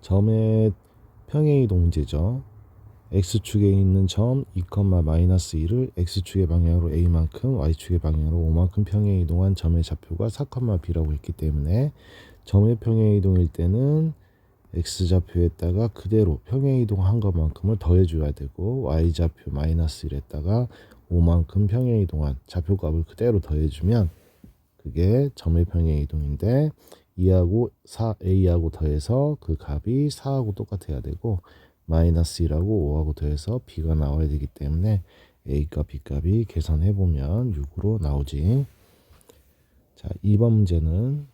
점의 평행이동 문제죠. X축에 있는 점 2, -1을 X축의 방향으로 A만큼, Y축의 방향으로 O만큼 평행이동한 점의 좌표가 4, B라고 했기 때문에 점의 평행이동일 때는 X좌표에다가 그대로 평행이동한 것만큼을 더해줘야 되고, Y좌표 -1에다가 5만큼 평행이동한 좌표값을 그대로 더해주면 그게 점의 평행이동인데, 2하고 4, A하고 더해서 그 값이 4하고 똑같아야 되고, -1하고 5하고 더해서 B가 나와야 되기 때문에 A값, B값이 계산해보면 6으로 나오지. 자, 2번 문제는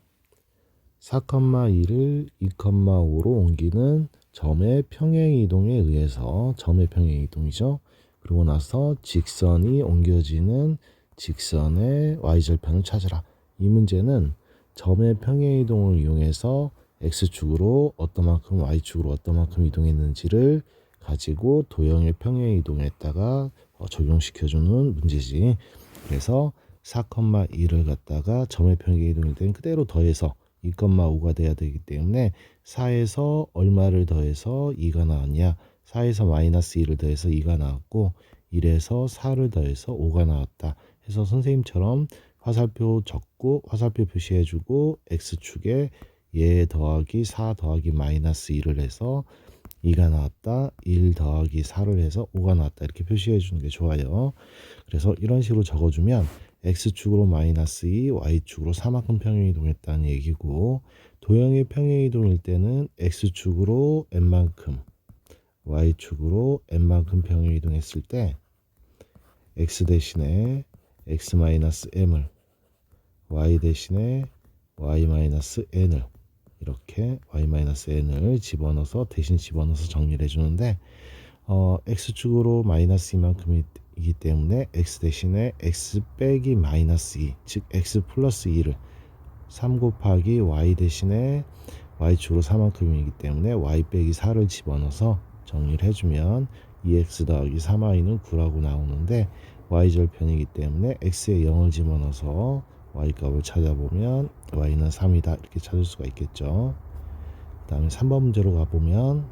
4, 2를 2, 5로 옮기는 점의 평행이동에 의해서, 점의 평행이동이죠. 그러고 나서 직선이 옮겨지는 직선의 y절편을 찾으라. 이 문제는 점의 평행이동을 이용해서 x축으로 어떤 만큼, y축으로 어떤 만큼 이동했는지를 가지고 도형의 평행이동에다가 적용시켜주는 문제지. 그래서 4, 2를 갖다가 점의 평행이동일 때는 그대로 더해서 2, 5가 돼야 되기 때문에 4에서 얼마를 더해서 2가 나왔냐? 4에서 -2를 더해서 2가 나왔고, 1에서 4를 더해서 5가 나왔다 해서 선생님처럼 화살표 적고 화살표 표시해주고 X축에 얘 더하기 4 더하기 -2를 해서 2가 나왔다, 1 더하기 4를 해서 5가 나왔다, 이렇게 표시해 주는 게 좋아요. 그래서 이런 식으로 적어주면 X축으로 -2, Y축으로 4만큼 평행이동했다는 얘기고, 도형의 평행이동일 때는 X축으로 N만큼, Y축으로 N만큼 평행이동했을 때 X 대신에 X-M을, Y 대신에 Y-N을, 이렇게 Y-N을 집어넣어서 대신 집어넣어서 정리를 해주는데, X축으로 -2만큼이기 때문에 X 대신에 X 빼기 -2, 즉 X 플러스 2를 3 곱하기 Y 대신에 Y축으로 4만큼이기 때문에 Y 빼기 4를 집어넣어서 정리를 해주면 2X 더하기 3Y는 9라고 나오는데, Y절편이기 때문에 X에 0을 집어넣어서 Y값을 찾아보면 Y는 3이다, 이렇게 찾을 수가 있겠죠. 그 다음에 3번 문제로 가보면,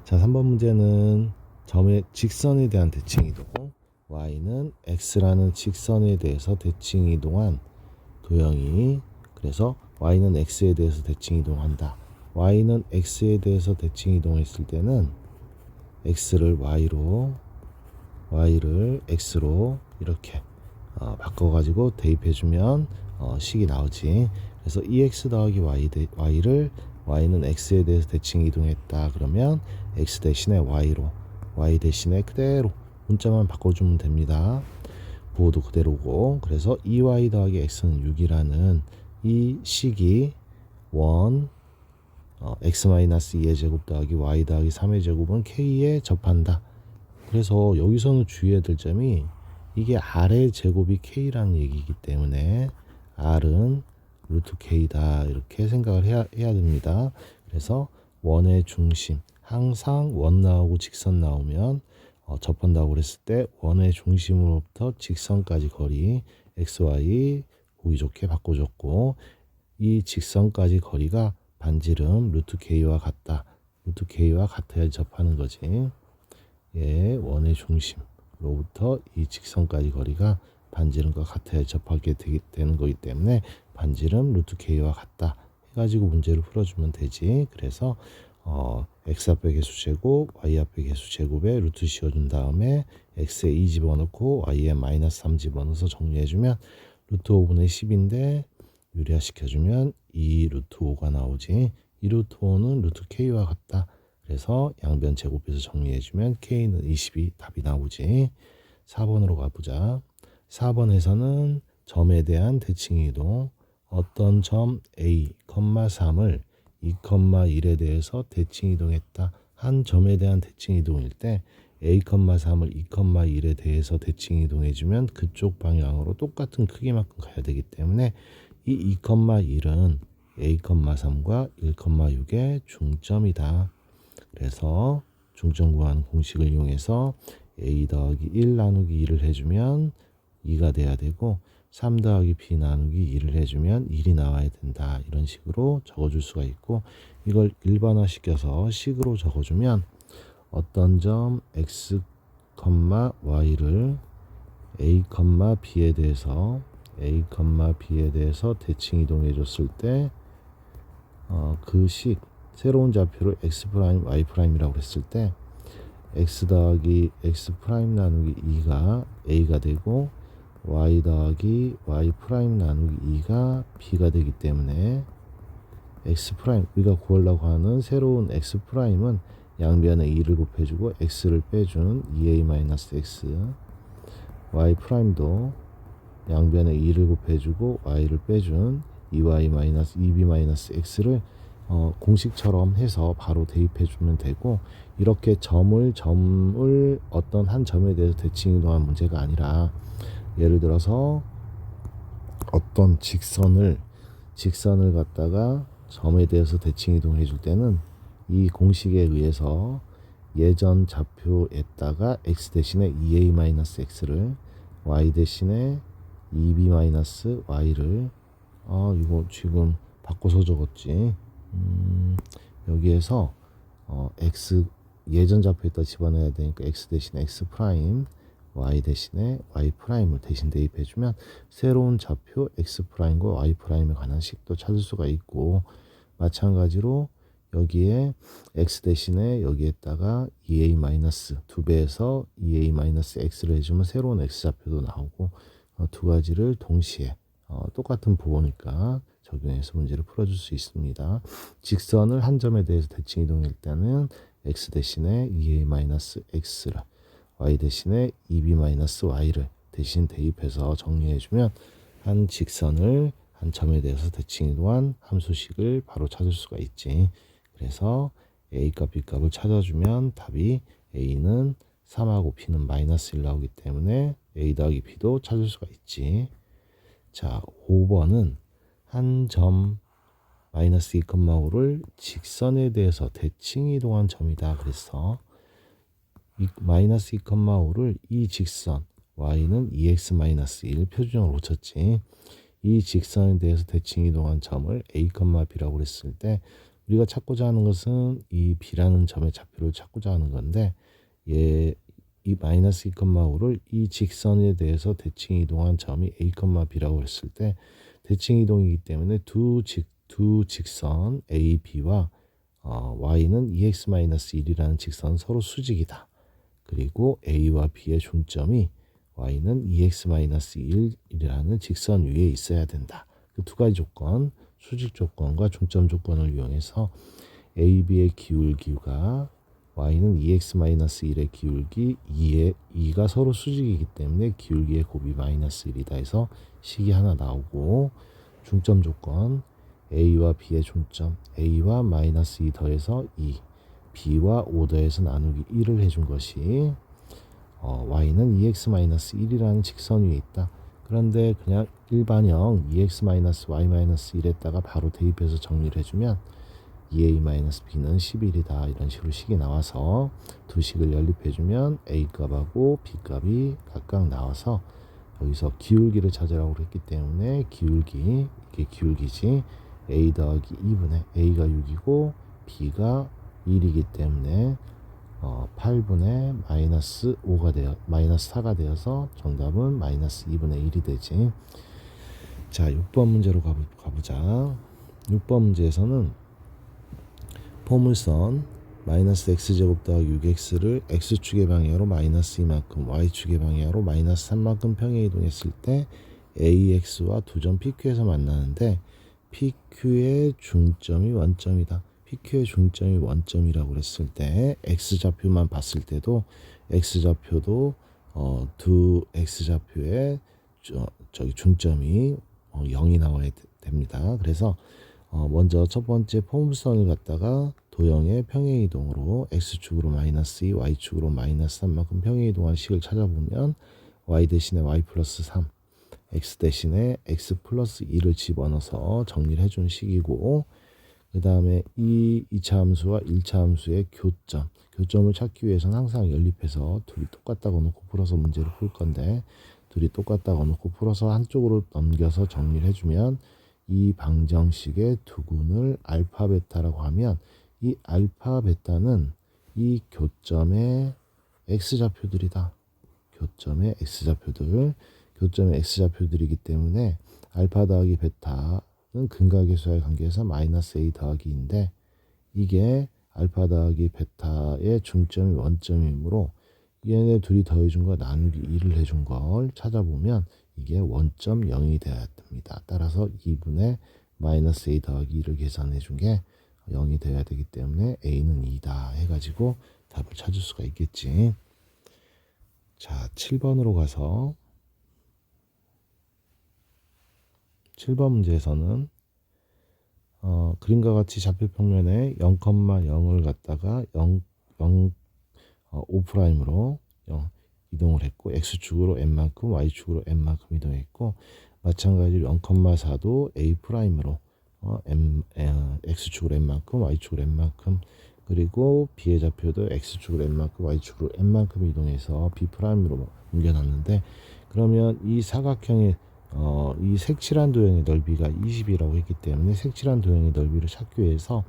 자, 3번 문제는 점의 직선에 대한 대칭이동, Y는 X라는 직선에 대해서 대칭이동한 도형이, 그래서 Y는 X에 대해서 대칭이동한다. Y는 X에 대해서 대칭이동했을 때는 X를 Y로, Y를 X로 이렇게 바꿔가지고 대입해주면 식이 나오지. 그래서 2X 더하기 Y를 Y는 X에 대해서 대칭 이동했다 그러면 X 대신에 Y로, Y 대신에 그대로 문자만 바꿔주면 됩니다. 부호도 그대로고, 그래서 2Y 더하기 X는 6이라는 이 식이 X-2의 제곱 더하기 Y 더하기 3의 제곱은 K에 접한다. 그래서 여기서는 주의해야 될 점이, 이게 R의 제곱이 K라는 얘기이기 때문에 R은 루트 K다, 이렇게 생각을 해야 됩니다. 그래서 원의 중심, 항상 원 나오고 직선 나오면 접한다고 그랬을 때 원의 중심으로부터 직선까지 거리 XY 보기 좋게 바꿔줬고, 이 직선까지 거리가 반지름 루트 K와 같다. 루트 K와 같아야 접하는 거지. 예, 원의 중심로부터 이 직선까지 거리가 반지름과 같아야 접하게 되는 거기 때문에 반지름 루트 K와 같다 해가지고 문제를 풀어주면 되지. 그래서 X 앞에 개수 제곱, Y 앞에 개수 제곱에 루트 씌워준 다음에 X에 2 집어넣고 Y에 -3 집어넣어서 정리해주면 루트 5분의 10인데 유리화 시켜주면 2 루트 5가 나오지. 2 루트 5는 루트 K와 같다. 그래서 양변 제곱해서 정리해주면 K는 20이 답이 나오지. 4번으로 가보자. 4번에서는 점에 대한 대칭이동, 어떤 점 A, 3을 2, 1에 대해서 대칭이동했다. 한 점에 대한 대칭이동일 때 A, 3을 2, 1에 대해서 대칭이동해주면 그쪽 방향으로 똑같은 크기만큼 가야 되기 때문에 이 2, 1은 A, 3과 1, 6의 중점이다. 그래서 중점 구하는 공식을 이용해서 A 더하기 1 나누기 2를 해주면 2가 돼야 되고, 3 더하기 b 나누기 2를 해주면 1이 나와야 된다. 이런 식으로 적어줄 수가 있고, 이걸 일반화 시켜서 식으로 적어주면 어떤 점 x, y를 a, b에 대해서 대칭 이동해 줬을 때 그 식 새로운 좌표를 x 프라임, y 프라임이라고 했을 때 x 더하기 x 프라임 나누기 2가 a가 되고 y 더하기 y 프라임 나누기 2가 b가 되기 때문에 x 프라임, 우리가 구하려고 하는 새로운 x 프라임은 양변에 2를 곱해주고 x를 빼준 2a-x, y 프라임도 양변에 2를 곱해주고 y를 빼준 2y-2b-x를 공식처럼 해서 바로 대입해주면 되고, 이렇게 점을 어떤 한 점에 대해서 대칭 이동한 문제가 아니라, 예를 들어서 어떤 직선을 갖다가 점에 대해서 대칭 이동해 줄 때는 이 공식에 의해서 예전 좌표에다가 x 대신에 2a-x를 y 대신에 2b-y를 이거 지금 바꿔서 적었지. 여기에서 x 예전 좌표에다 집어넣어야 되니까 x 대신에 x 프라임, y 대신에 y 프라임을 대신 대입해주면 새로운 좌표 x 프라임과 y 프라임에 관한 식도 찾을 수가 있고, 마찬가지로 여기에 x 대신에 여기에다가 2a-2배에서 2a-x를 해주면 새로운 x 좌표도 나오고, 두 가지를 동시에 똑같은 부호니까 적용해서 문제를 풀어줄 수 있습니다. 직선을 한 점에 대해서 대칭 이동할 때는 x 대신에 2a-x를, y 대신에 2b-y를 대신 대입해서 정리해주면 한 직선을 한 점에 대해서 대칭 이동한 함수식을 바로 찾을 수가 있지. 그래서 a 값, b 값을 찾아주면 답이 a는 3하고 b는 -1 나오기 때문에 a 더하기 b도 찾을 수가 있지. 자, 5번은 한 점 -2,5를 직선에 대해서 대칭 이동한 점이다. 그래서 -2,5를 이 직선 y는 2x-1 표준형으로 쳤지. 이 직선에 대해서 대칭 이동한 점을 a, b라고 했을 때 우리가 찾고자 하는 것은 이 b라는 점의 좌표를 찾고자 하는 건데, 이 -2,5를 이 직선에 대해서 대칭 이동한 점이 a, b라고 했을 때 대칭 이동이기 때문에 두 직선 a, b와 y는 2x-1이라는 직선 서로 수직이다. 그리고 a와 b의 중점이 y는 2x-1이라는 직선 위에 있어야 된다. 그 두 가지 조건, 수직 조건과 중점 조건을 이용해서 a, b의 기울기가 y는 2x-1의 기울기 2가 서로 수직이기 때문에 기울기의 곱이 -1이다 해서 식이 하나 나오고, 중점 조건 a와 b의 중점 a와 -2 더해서 2, b와 5 더해서 나누기 1을 해준 것이 y는 2x-1이라는 직선 위에 있다. 그런데 그냥 일반형 2x-y-1에다가 바로 대입해서 정리를 해주면 2a-b는 11이다. 이런 식으로 식이 나와서 두 식을 연립해주면 a 값하고 b 값이 각각 나와서 여기서 기울기를 찾으라고 했기 때문에 기울기, 이게 기울기지. a 더하기 2분의 a가 6이고 b가 1이기 때문에 8분의 -5가 -4가 되어서 정답은 -2분의 1이 되지. 자, 6번 문제로 가보자. 6번 문제에서는 포물선 -x제곱 더하기 6x를 x축의 방향으로 -2만큼, y축의 방향으로 -3만큼 평행 이동했을 때 ax와 두 점 PQ에서 만나는데 PQ의 중점이 원점이다. PQ의 중점이 원점이라고 그랬을 때 x좌표만 봤을 때도 x좌표도 두 x좌표의 중점이 0이 나와야 됩니다. 그래서 먼저 첫 번째 포물선을 갖다가 도형의 평행 이동으로 x축으로 -2, y축으로 -3만큼 평행 이동한 식을 찾아보면 y 대신에 y 플러스 3, x 대신에 x 플러스 2를 집어넣어서 정리를 해준 식이고, 그 다음에 이 2차 함수와 1차 함수의 교점을 찾기 위해서는 항상 연립해서 둘이 똑같다고 놓고 풀어서 문제를 풀 건데, 둘이 똑같다고 놓고 풀어서 한쪽으로 넘겨서 정리를 해주면 이 방정식의 두근을 알파 베타라고 하면 이 알파 베타는 이 교점의 x좌표들이다. 교점의 x좌표들이기 때문에 알파 더하기 베타는 근각계수와의 관계에서 마이너스 a 더하기 인데 이게 알파 더하기 베타의 중점이 원점이므로 얘네 둘이 더해준 거 나누기 2를 해준 걸 찾아보면 이게 원점 0이 되어야 됩니다. 따라서 2분의 마이너스 a 더하기 2를 계산해 준 게 0이 되어야 되기 때문에 a는 2다 해가지고 답을 찾을 수가 있겠지. 자, 7번으로 가서 7번 문제에서는 그림과 같이 좌표 평면에 0,0을 갖다가 5'으로 이동을 했고 x축으로 n만큼 y축으로 n만큼 이동했고 마찬가지로 0,4도 a'으로 x축으로 n만큼 y축으로 n만큼 그리고 b의 좌표도 x축으로 n만큼 y축으로 n만큼 이동해서 b'으로 옮겨놨는데 그러면 이 사각형의 이 색칠한 도형의 넓이가 20이라고 했기 때문에 색칠한 도형의 넓이를 찾기 위해서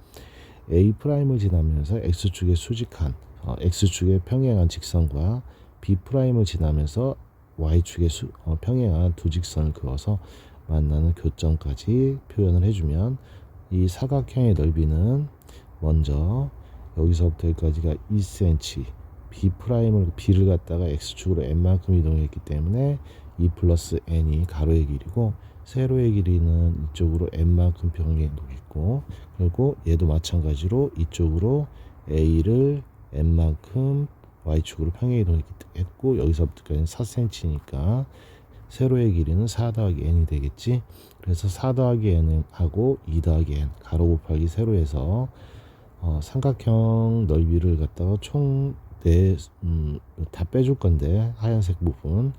A'을 지나면서 X축에 수직한 X축에 평행한 직선과 B'을 지나면서 Y축에 평행한 두 직선을 그어서 만나는 교점까지 표현을 해주면 이 사각형의 넓이는 먼저 여기서부터 여기까지가 2cm B를 갖다가 X축으로 n만큼 이동했기 때문에 2 플러스 n이 가로의 길이고 세로의 길이는 이쪽으로 n만큼 평행 이동했고 그리고 얘도 마찬가지로 이쪽으로 a를 n만큼 y축으로 평행 이동했고 여기서부터까지는 4cm니까 세로의 길이는 4 더하기 n이 되겠지. 그래서 4 더하기 n하고 2 더하기 n 가로 곱하기 세로에서 삼각형 넓이를 갖다가 총 다 빼줄 건데 하얀색 부분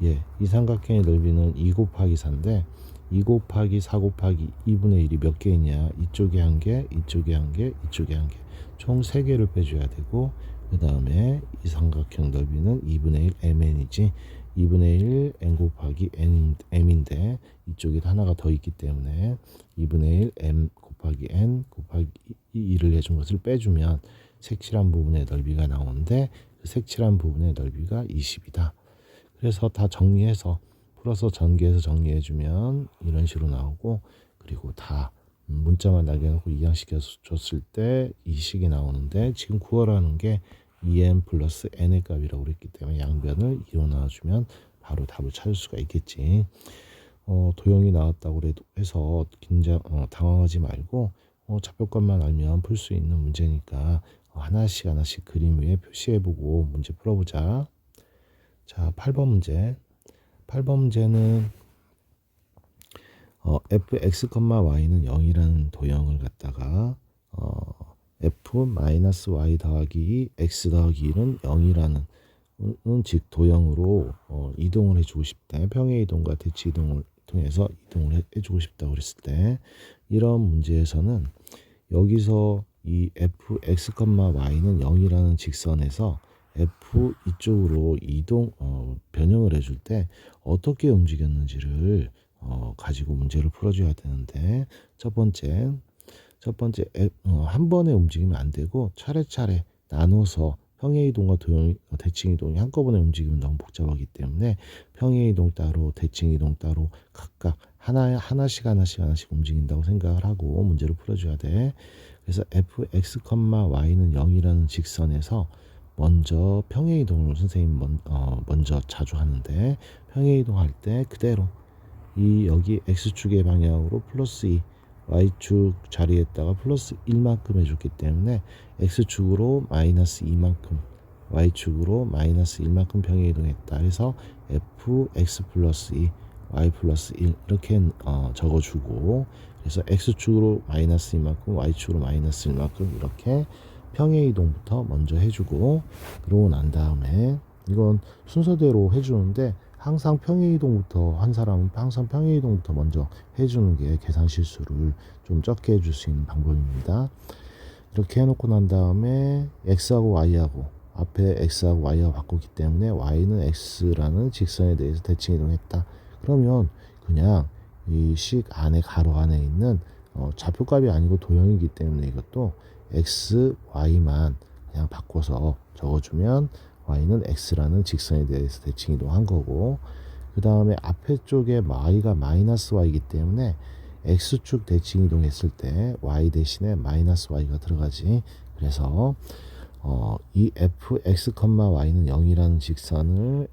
이 삼각형의 넓이는 2 곱하기 4인데 2 곱하기 4 곱하기 2분의 1이 몇 개 있냐 이쪽에 한 개 이쪽에 한 개 이쪽에 한 개 총 3개를 빼줘야 되고 그 다음에 이 삼각형 넓이는 2분의 1 mn이지 2분의 1 n 곱하기 m인데 이쪽에도 하나가 더 있기 때문에 2분의 1 m 곱하기 n 곱하기 2를 해준 것을 빼주면 색칠한 부분의 넓이가 나오는데 그 색칠한 부분의 넓이가 20이다. 그래서 다 정리해서 풀어서 전개해서 정리해주면 이런 식으로 나오고 그리고 다 문자만 남겨놓고 이항시켜 줬을 때 이 식이 나오는데 지금 구하라는 게 2n 플러스 n의 값이라고 그랬기 때문에 양변을 2로 나와주면 바로 답을 찾을 수가 있겠지. 도형이 나왔다고 해서 당황하지 말고 좌표값만 알면 풀 수 있는 문제니까 하나씩 그림 위에 표시해보고 문제 풀어보자. 자, 8번 문제. 8번 문제는 fx,y는 0이라는 도형을 갖다가 f-y 더하기 x 더하기 1은 0이라는 즉 도형으로 이동을 해주고 싶다. 평행 이동과 대치 이동을 통해서 이동을 해주고 싶다고 그랬을 때 이런 문제에서는 여기서 이 fx,y는 0이라는 직선에서 f 이쪽으로 변형을 해줄 때 어떻게 움직였는지를 가지고 문제를 풀어줘야 되는데 첫 번째 한 번에 움직이면 안 되고 차례차례 나눠서 평행이동과 대칭이동이 한꺼번에 움직이면 너무 복잡하기 때문에 평행이동 따로 대칭이동 따로 각각 하나씩 움직인다고 생각을 하고 문제를 풀어줘야 돼. 그래서 fx,y는 0이라는 직선에서 먼저 평행이동을 선생님 먼저 자주 하는데 평행이동할 때 그대로 여기 x축의 방향으로 플러스 2 y축 자리에다가 플러스 1만큼 해줬기 때문에 x축으로 마이너스 2만큼 y축으로 마이너스 1만큼 평행이동했다 해서 fx 플러스 2 y 플러스 1 이렇게 적어주고 그래서 x축으로 마이너스 2만큼 y축으로 마이너스 1만큼 이렇게 평행이동부터 먼저 해주고 그러고 난 다음에 이건 순서대로 해주는데 항상 평행이동부터 한 사람은 항상 평행이동부터 먼저 해주는 게 계산 실수를 좀 적게 해줄 수 있는 방법입니다. 이렇게 해놓고 난 다음에 x하고 y하고 앞에 x하고 y하고 바꿨기 때문에 y는 x라는 직선에 대해서 대칭 이동했다. 그러면 그냥 이 식 안에 가로 안에 있는 좌표값이 아니고 도형이기 때문에 이것도 x, y만 그냥 바꿔서 적어주면 y는 x라는 직선에 대해서 대칭 이동한 거고, 그 다음에 앞에 쪽에 y가 마이너스 y이기 때문에 x축 대칭 이동했을 때 y 대신에 마이너스 y가 들어가지. 그래서 이 fx, y는 0이라는 직선을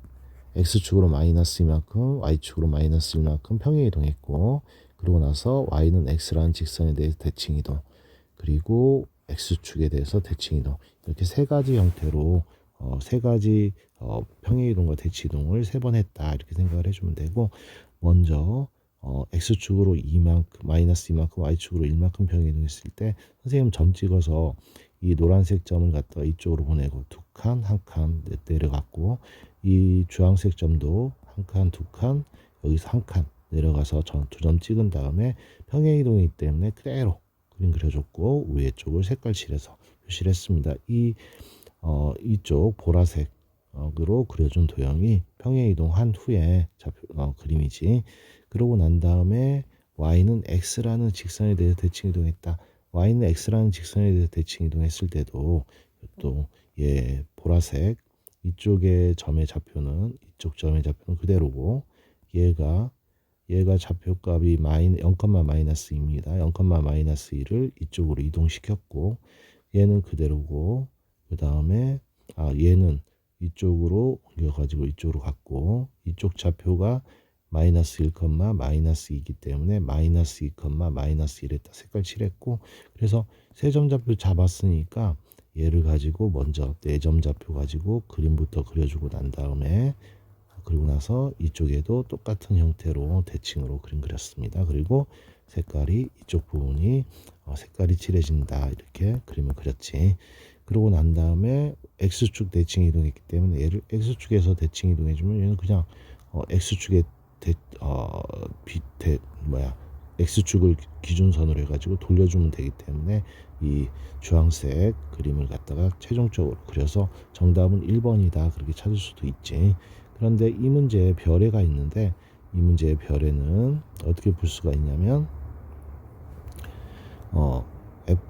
x축으로 마이너스 이만큼, y축으로 마이너스 이만큼 평행 이동했고, 그러고 나서 y는 x라는 직선에 대해서 대칭 이동, 그리고 x축에 대해서 대칭 이동, 이렇게 세 가지 형태로 세 가지 평행 이동과 대칭 이동을 세 번 했다, 이렇게 생각을 해주면 되고, 먼저 x축으로 2만큼, 마이너스 2만큼, y축으로 1만큼 평행 이동했을 때 선생님 점 찍어서 이 노란색 점을 갖다가 이쪽으로 보내고 두 칸, 한 칸 내려갔고, 이 주황색 점도 한 칸, 두 칸, 여기서 한 칸 내려가서 두 점 찍은 다음에 평행 이동이기 때문에 그대로 그림 그려줬고, 위에 쪽을 색깔 칠해서 표시를 했습니다. 이쪽 보라색으로 그려준 도형이 평행 이동한 후에 그림이지. 그러고 난 다음에 y는 x라는 직선에 대해서 대칭 이동했다. y는 x라는 직선에 대해서 대칭 이동했을 때도 또 보라색 이쪽의 점의 좌표는, 이쪽 점의 좌표는 그대로고, 얘가 좌표값이 0, 마이너스 2입니다. 0, 마이너스 2를 이쪽으로 이동시켰고, 얘는 그대로고, 그 다음에 얘는 이쪽으로 옮겨가지고 이쪽으로 갔고, 이쪽 좌표가 마이너스 1, 마이너스 2이기 때문에 마이너스 2, 마이너스 1에다 색깔 칠했고, 그래서 세 점 좌표 잡았으니까 얘를 가지고 먼저 4점 좌표 가지고 그림부터 그려주고 난 다음에, 그리고 나서 이쪽에도 똑같은 형태로 대칭으로 그림 그렸습니다. 그리고 색깔이 이쪽 부분이 색깔이 칠해진다, 이렇게 그림을 그렸지. 그러고 난 다음에 x축 대칭 이동했기 때문에 얘를 x축에서 대칭 이동해주면 얘는 그냥 x축의 x축을 기준선으로 해가지고 돌려주면 되기 때문에 이 주황색 그림을 갖다가 최종적으로 그려서 정답은 1번이다, 그렇게 찾을 수도 있지. 그런데 이 문제에 별에가 있는데, 이 문제의 별에는 어떻게 볼 수가 있냐면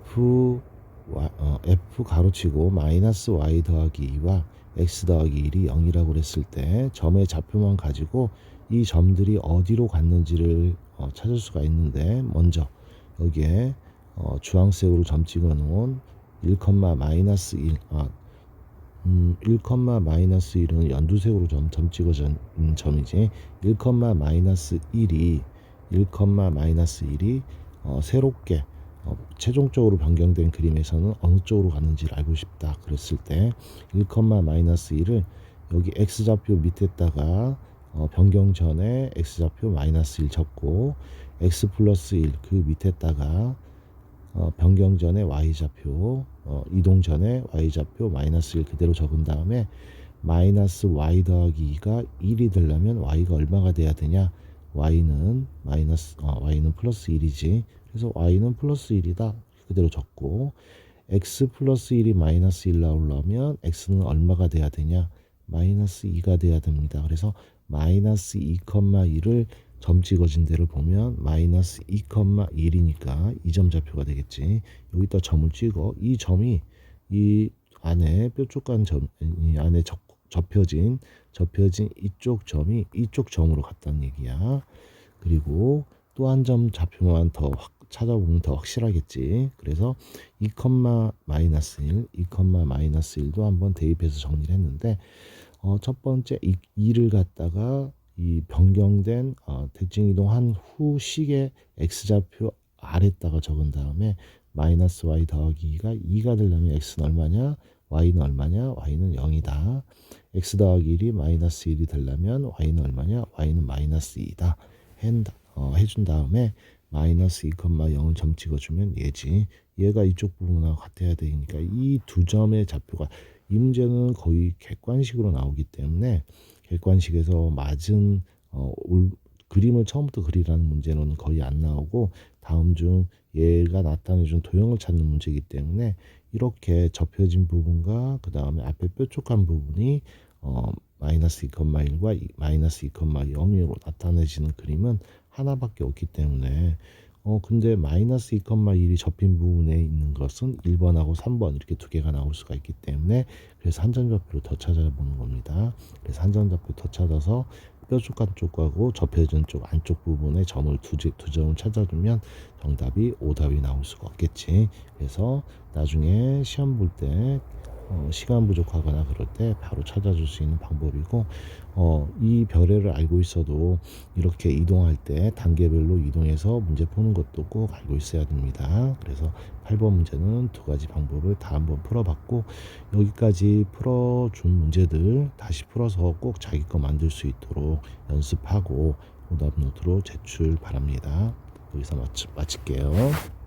f 가로치고 마이너스 y 더하기 2와 x 더하기 1이 0이라고 그랬을 때 점의 좌표만 가지고 이 점들이 어디로 갔는지를 찾을 수가 있는데, 먼저 여기에 주황색으로 점 찍어 놓은 1, 마이너스 1, 1, 마이너스 1은 연두색으로 점 찍어진 점이지. 1, 마이너스 1이 새롭게 최종적으로 변경된 그림에서는 어느 쪽으로 가는지를 알고 싶다 그랬을 때 1, 마이너스 1을 여기 x좌표 밑에다가 변경 전에 x좌표 마이너스 1 적고, x 플러스 1 그 밑에다가 변경 전에 y좌표, 이동 전에 y좌표 마이너스 1 그대로 적은 다음에 마이너스 y 더하기 2가 1이 되려면 y가 얼마가 돼야 되냐? y는 플러스 1이지. 그래서 y는 플러스 1이다 그대로 적고, x 플러스 1이 마이너스 1 나오려면 x는 얼마가 돼야 되냐? 마이너스 2가 돼야 됩니다. 그래서 마이너스 2, 1을 점 찍어진 데를 보면 마이너스 2, 1이니까 2점 좌표가 되겠지. 여기다 점을 찍어. 이 점이 이 안에 뾰족한 점, 이 안에 접혀진 이쪽 점이 이쪽 점으로 갔다는 얘기야. 그리고 또 한 점 좌표만 더 찾아보면 더 확실하겠지. 그래서 2, 마이너스 1, 2, 마이너스 1도 한번 대입해서 정리를 했는데, 첫 번째 2를 갖다가 이 변경된 대칭 이동한 후 식의 x좌표 아래다가 적은 다음에 마이너스 y 더하기 2가 되려면 x는 얼마냐? y는 얼마냐? y는 0이다. x 더하기 1이 마이너스 1이 되려면 y는 얼마냐? y는 마이너스 2다. 해준 다음에 마이너스 2, 0을 점 찍어주면 얘지. 얘가 이쪽 부분하고 같아야 되니까 이 두 점의 좌표가, 이 문제는 거의 객관식으로 나오기 때문에 객관식에서 맞은 그림을 처음부터 그리라는 문제는 거의 안 나오고, 다음 중 얘가 나타내준 도형을 찾는 문제이기 때문에 이렇게 접혀진 부분과 그 다음에 앞에 뾰족한 부분이 마이너스 2,1과 마이너스 2,0으로 나타내지는 그림은 하나밖에 없기 때문에 근데 마이너스 2,1이 접힌 부분에 있는 것은 1번하고 3번 이렇게 두 개가 나올 수가 있기 때문에 그래서 한 점 좌표를 더 찾아보는 겁니다. 그래서 한 점 좌표 더 찾아서 뾰족한 쪽하고 접혀진 쪽 안쪽 부분에 점을 두 점을 찾아주면 정답이 오답이 나올 수가 없겠지. 그래서 나중에 시험 볼 때 시간 부족하거나 그럴 때 바로 찾아줄 수 있는 방법이고 이 별애를 알고 있어도 이렇게 이동할 때 단계별로 이동해서 문제 푸는 것도 꼭 알고 있어야 됩니다. 그래서 8번 문제는 두 가지 방법을 다 한번 풀어봤고 여기까지 풀어준 문제들 다시 풀어서 꼭 자기 거 만들 수 있도록 연습하고 오답 노트로 제출 바랍니다. 여기서 마칠게요.